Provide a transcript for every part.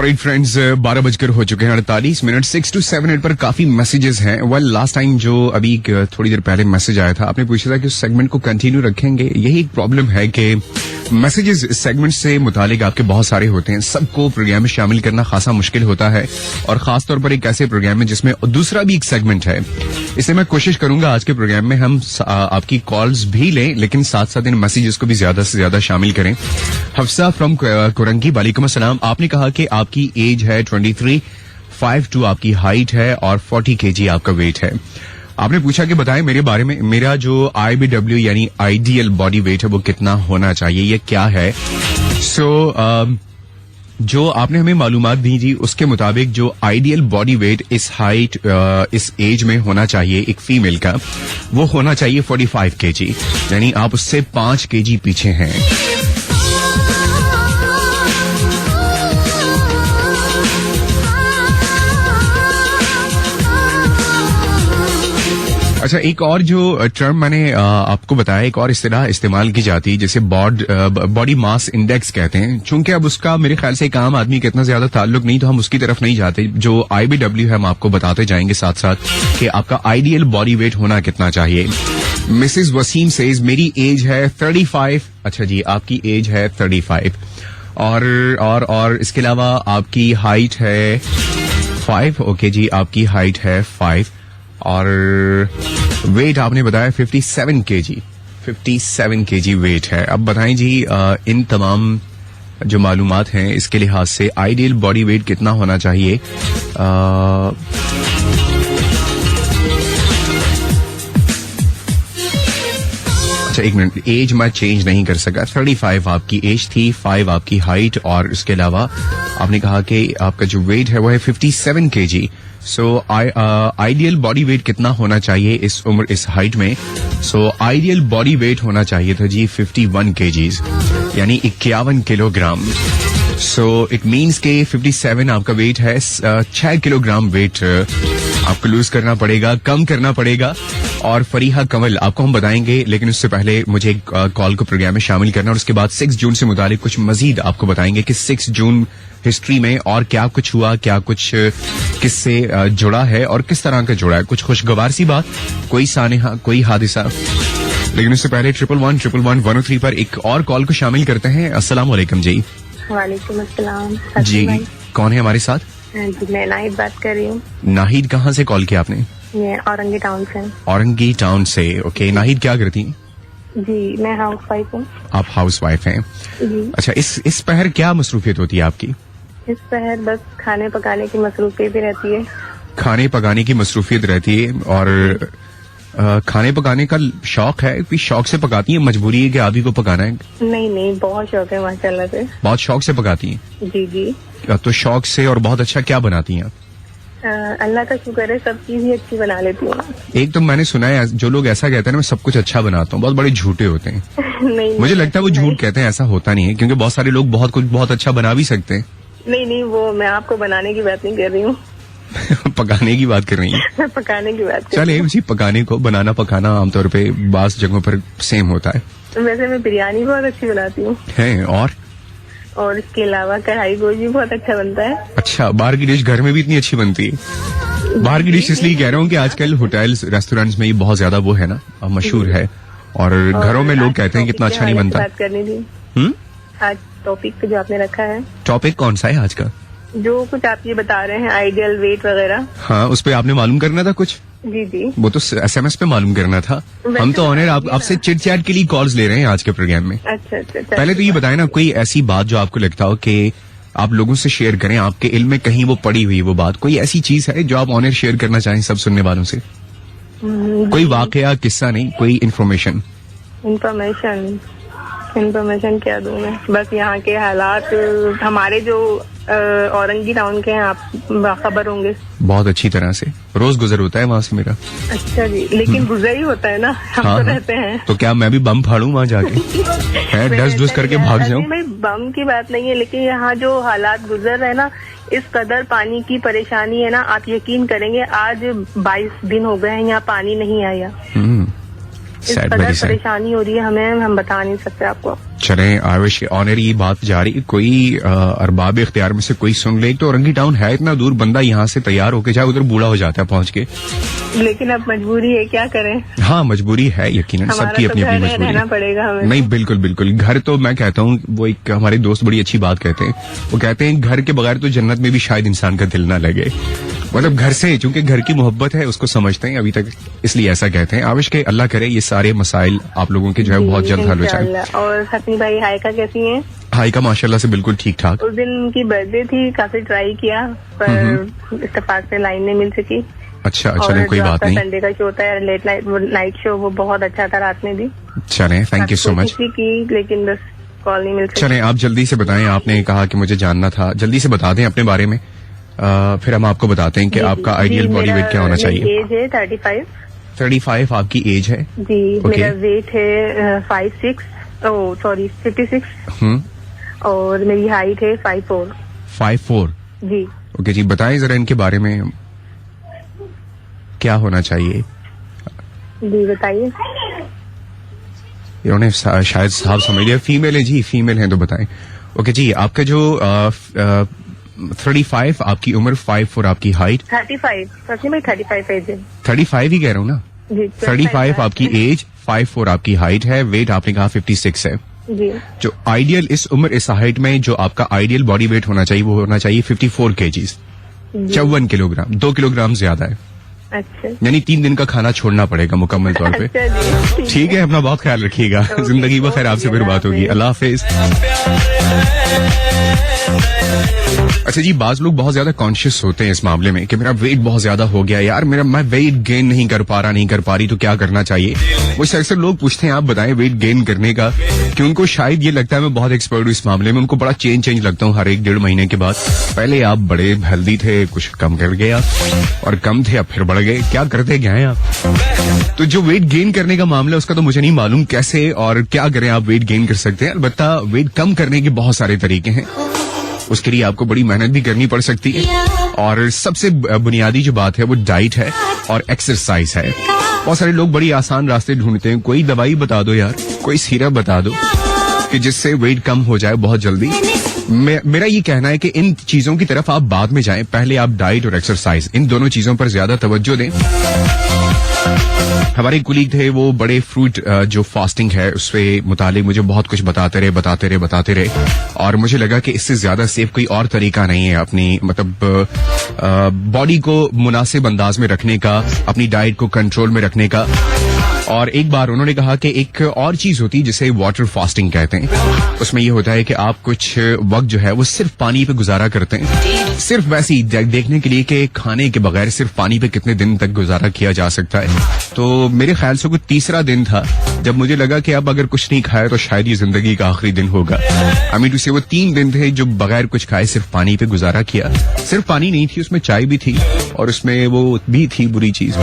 Alright friends, 12 बजकर हो चुके हैं 48 मिनट। 6 to 7 पर काफी मैसेजेस हैं। वेल, लास्ट टाइम जो अभी थोड़ी देर पहले मैसेज आया था, आपने पूछा था कि उस सेगमेंट को कंटिन्यू रखेंगे। यही एक प्रॉब्लम है कि मैसेजेस सेगमेंट से मुतालिक आपके बहुत सारे होते हैं, सबको प्रोग्राम में शामिल करना खासा मुश्किल होता है, और खासतौर पर एक ऐसे प्रोग्राम में जिसमें दूसरा भी एक सेगमेंट है। इसलिए मैं कोशिश करूंगा आज के प्रोग्राम में हम आपकी कॉल्स भी लें, लेकिन साथ साथ इन मैसेजेस को भी ज्यादा से ज्यादा शामिल करें। हफ्सा फ्रॉम कुरंगी, वालेकुम अस्सलाम। आपने कहा कि आपकी एज है 23, 5'2" आपकी हाइट है और 40 kg आपका वेट है। आपने पूछा कि बताएं मेरे बारे में, मेरा जो IBW यानी आइडियल बॉडी वेट है वो कितना होना चाहिए, ये क्या है। जो आपने हमें मालूमात दी थी उसके मुताबिक जो आइडियल बॉडी वेट इस हाइट इस एज में होना चाहिए एक फीमेल का, वो होना चाहिए 45 kg, यानी आप उससे 5 kg पीछे हैं। अच्छा, एक और जो टर्म मैंने आपको बताया, एक और इस्तिलाह इस्तेमाल की जाती है जिसे बॉडी मास इंडेक्स कहते हैं। चूंकि अब उसका मेरे ख्याल से एक आम आदमी का इतना ज्यादा ताल्लुक नहीं, तो हम उसकी तरफ नहीं जाते। जो IBW है हम आपको बताते जाएंगे साथ साथ कि आपका आइडियल बॉडी वेट होना कितना चाहिए। मिसेस वसीम सेज मेरी एज है 35। अच्छा जी, आपकी एज है 35 और इसके अलावा आपकी हाइट है 5। ओके जी, आपकी हाइट है 5 और वेट आपने बताया 57 kg। 57 kg वेट है। अब बताएं जी, इन तमाम जो मालूमात हैं इसके लिहाज से आइडियल बॉडी वेट कितना होना चाहिए। अच्छा, एक मिनट, एज मैं चेंज नहीं कर सका। 35 आपकी एज थी, 5 आपकी हाइट और इसके अलावा आपने कहा कि आपका जो वेट है वो है 57 kg। So ideal body weight कितना होना चाहिए इस उम्र इस हाइट में। सो आइडियल बॉडी वेट होना चाहिए था जी 51 kg, यानी 51 किलोग्राम। सो इट मीन्स के 57 आपका वेट है, 6 किलोग्राम वेट आपको लूज करना पड़ेगा, कम करना पड़ेगा। और फरीहा कंवल आपको हम बताएंगे, लेकिन उससे पहले मुझे एक कॉल को प्रोग्राम में शामिल करना, और उसके बाद 6 जून से मुतालिक कुछ मजीद आपको बताएंगे कि 6 जून हिस्ट्री में और क्या कुछ हुआ, क्या कुछ किससे जुड़ा है और किस तरह का जुड़ा है, कुछ खुशगवार सी बात, कोई सानेहा, कोई हादिसा। लेकिन उससे पहले 111-103 पर एक और कॉल को शामिल करते हैं। अस्सलाम वालेकुम जी। वालेकुम अस्सलाम जी, कौन है हमारे साथ? जी, मैं नाहिद बात कर रही हूँ। नाहिद, कहाँ से कॉल किया आपने? ये औरंगी टाउन से। औरंगी टाउन से, ओके। नाहिद, क्या करती हैं? जी, मैं हाउस वाइफ हूँ। आप हाउस वाइफ हैं? जी। अच्छा, इस पहर क्या मसरूफियत होती है आपकी? इस पहर बस खाने पकाने की मसरूफियत भी रहती है। खाने पकाने की मसरूफियत रहती है, और खाने पकाने का शौक है? कोई शौक से पकाती है, मजबूरी है कि आप ही को पकाना है? नहीं, बहुत शौक है माशाल्लाह से। बहुत शौक से पकाती हैं? जी जी। तो शौक से और बहुत अच्छा क्या बनाती हैं आप? अल्लाह का शुक्र है, सब चीज ही अच्छी बना लेती हूँ। एक तो मैंने सुना है जो लोग ऐसा कहते हैं ना मैं सब कुछ अच्छा बनाता हूँ, बहुत बड़े झूठे होते हैं। नहीं, मुझे लगता है वो झूठ कहते हैं, ऐसा होता नहीं है, क्योंकि बहुत सारे लोग बहुत कुछ बहुत अच्छा बना भी सकते हैं। नहीं, वो मैं आपको बनाने की बात नहीं कर रही हूँ। पकाने की बात कर रही है? मैं पकाने की बात कर चले उसी पकाने को, बनाना पकाना आमतौर पे बास जगहों पर सेम होता है। वैसे मैं बिरयानी बहुत अच्छी बनाती हूँ है, और इसके अलावा कढ़ाई गोश्त भी बहुत अच्छा बनता है। अच्छा, बाहर की डिश घर में भी इतनी अच्छी बनती है? बाहर की डिश इसलिए कह रहा हूँ कि आजकल होटल्स रेस्टोरेंट्स में ये बहुत ज्यादा वो है ना, मशहूर है, और घरों में लोग कहते हैं कि इतना अच्छा नहीं बनता। बात करनी थी आज टॉपिक जो आपने रखा है। टॉपिक कौन सा है आज का? जो कुछ आप ये बता रहे हैं आइडियल वेट वगैरह। हाँ, उस पे आपने मालूम करना था कुछ? जी। वो तो SMS पे मालूम करना था। हम तो ऑनर आपसे चिट चैट के लिए कॉल्स ले रहे हैं आज के प्रोग्राम में। अच्छा। पहले तो ये बताए ना, कोई ऐसी बात जो आपको लगता हो कि आप लोगों से शेयर करें, आपके इल्म में कहीं वो पड़ी हुई वो बात, कोई ऐसी चीज है जो आप ऑनर शेयर करना चाहें सब सुनने वालों से? कोई वाकया, किस्सा नहीं, कोई इन्फॉर्मेशन क्या दूं मैं? बस यहाँ के हालात, हमारे जो औरंगी टाउन के हैं, आप बाखबर होंगे। बहुत अच्छी तरह से, रोज गुजर होता है वहाँ से मेरा। अच्छा जी, लेकिन गुजर ही होता है ना, हम तो रहते हैं। तो क्या मैं भी बम फाड़ूं वहाँ जाके? डस डुस करके भाग जाऊं? नहीं, बम की बात नहीं है, लेकिन यहाँ जो हालात गुजर रहे हैं ना, इस कदर पानी की परेशानी है ना, आप यकीन करेंगे आज 22 दिन हो गए हैं यहाँ पानी नहीं आया। इस कदर परेशानी हो रही है हमें, हम बता नहीं सकते आपको। चलें आयुष, ऑनरी बात जारी, कोई अरबाब इख्तियार में से कोई सुन ले। तो औरंगी टाउन है इतना दूर, बंदा यहाँ से तैयार होके जाए उधर बूढ़ा हो जाता है पहुंच के। लेकिन अब मजबूरी है, क्या करें। हाँ मजबूरी है, यकीनन सबकी अपनी अपनी मजबूरी रहना है। पड़ेगा हमें। नहीं बिल्कुल बिल्कुल, घर तो मैं कहता हूँ, वो एक हमारे दोस्त बड़ी अच्छी बात कहते हैं, वो कहते हैं घर के बगैर तो जन्नत में भी शायद इंसान का दिल ना लगे। मतलब घर से, चूंकि घर की मोहब्बत है उसको समझते हैं अभी तक, इसलिए ऐसा कहते हैं। आविश के अल्लाह करे ये सारे मसाइल आप लोगों के जो है बहुत जल्द हल हो जाए। इंशाअल्लाह। और हसनी भाई हायका कैसी हैं? हायका माशाल्लाह से बिल्कुल ठीक ठाक। उस दिन उनकी बर्थडे थी, काफी ट्राई किया पर इत्तेफाक से लाइन नहीं मिल सकी। अच्छा चलें कोई बात नहीं। संडे का शो होता है लेट नाइट शो, वो बहुत अच्छा था रात में भी। चलें थैंक यू सो मच। की लेकिन बस कॉल नहीं मिल सकी। चलें आप जल्दी से बताएं, आपने कहा कि मुझे जानना था, जल्दी से बता दें अपने बारे में, फिर हम आपको बताते हैं कि आपका आइडियल बॉडी वेट क्या होना चाहिए। एज है 35। 35 आपकी एज है जी। मेरा वेट है 56 और मेरी हाइट है 5'4". जी ओके जी, बताएं जरा इनके बारे में क्या होना चाहिए। जी बताइए। इन्होंने शायद साहब समझ लिया, फीमेल है जी, फीमेल है तो बताएं। ओके जी, आपका जो 35 आपकी उम्र, 5'4" आपकी हाइट। 35 एज है। 35 ही कह रहा हूँ ना जी। 35 आपकी एज, 5'4" आपकी हाइट है, वेट आपने कहा 56 है जी। जो आइडियल इस उम्र इस हाइट में जो आपका आइडियल बॉडी वेट होना चाहिए वो होना चाहिए 54 kgs, 54 किलोग्राम, 2 किलोग्राम ज्यादा है। अच्छा। यानी 3 दिन का खाना छोड़ना पड़ेगा मुकम्मल तौर पे। अच्छा जी, ठीक है, अपना बहुत ख्याल रखिएगा। जिंदगी बखैर, आपसे फिर बात होगी। अल्लाह हाफिज। अच्छा जी, बाज लोग बहुत ज्यादा कॉन्शियस होते हैं इस मामले में कि मेरा वेट बहुत ज्यादा हो गया यार, मैं वेट गेन नहीं कर पा रही, तो क्या करना चाहिए। मुझसे अक्सर लोग पूछते हैं आप बताएं वेट गेन करने का, कि उनको शायद ये लगता है मैं बहुत एक्सपर्ट हूँ इस मामले में, उनको बड़ा चेंज लगता हूँ हर 1-1.5 महीने के बाद। पहले आप बड़े हेल्दी थे, कुछ कम कर गए आप, और कम थे अब फिर बढ़ गए, क्या करते गए हैं आप। तो जो वेट गेन करने का मामला है उसका तो मुझे नहीं मालूम कैसे और क्या करें आप वेट गेन कर सकते हैं। अलबत्ता वेट कम करने के बहुत सारे तरीके हैं, उसके लिए आपको बड़ी मेहनत भी करनी पड़ सकती है, और सबसे बुनियादी जो बात है वो डाइट है और एक्सरसाइज है। बहुत सारे लोग बड़ी आसान रास्ते ढूंढते हैं, कोई दवाई बता दो यार, कोई सिरप बता दो कि जिससे वेट कम हो जाए बहुत जल्दी। मेरा ये कहना है कि इन चीजों की तरफ आप बाद में जाएं, पहले आप डाइट और एक्सरसाइज, इन दोनों चीजों पर ज्यादा तवज्जो दें। हमारे कुलीग थे, वो बड़े फ्रूट जो फास्टिंग है उससे मुतालिक मुझे बहुत कुछ बताते रहे, और मुझे लगा कि इससे ज्यादा सेफ कोई और तरीका नहीं है अपनी मतलब बॉडी को मुनासिब अंदाज में रखने का, अपनी डाइट को कंट्रोल में रखने का। और एक बार उन्होंने कहा कि एक और चीज होती है जिसे वाटर फास्टिंग कहते हैं। उसमें यह होता है कि आप कुछ वक्त जो है वो सिर्फ पानी पे गुजारा करते हैं, सिर्फ वैसे ही देखने के लिए कि खाने के बगैर सिर्फ पानी पे कितने दिन तक गुजारा किया जा सकता है। तो मेरे ख्याल से कुछ तीसरा दिन था जब मुझे लगा कि अब अगर कुछ नहीं खाया तो शायद ये जिंदगी का आखिरी दिन होगा। आई मीन टू से वो 3 दिन थे जो बगैर कुछ खाए सिर्फ पानी पे गुजारा किया। सिर्फ पानी नहीं थी, उसमें चाय भी थी और उसमें वो भी थी बुरी चीज।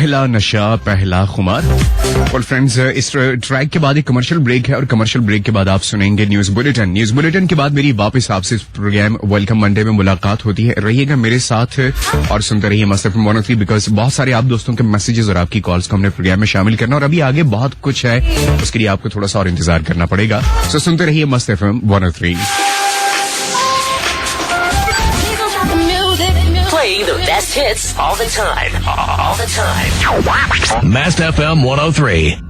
पहला नशा पहला खुमार। और फ्रेंड्स, इस ट्रैक के बाद एक कमर्शियल ब्रेक है और कमर्शियल ब्रेक के बाद आप सुनेंगे न्यूज बुलेटिन। न्यूज बुलेटिन के बाद मेरी वापस आपसे इस प्रोग्राम वेलकम मंडे में मुलाकात होती है। रहिएगा मेरे साथ और सुनते रहिए मस्त एफएम 103, बिकॉज बहुत सारे आप दोस्तों के मैसेजेस और आपकी कॉल्स को हमने प्रोग्राम में शामिल करना और अभी आगे बहुत कुछ है, उसके लिए आपको थोड़ा सा और इंतजार करना पड़ेगा। सो सुनते रहिए मस्त FM 103। Playing the best hits all the time. All the time. Mast FM 103.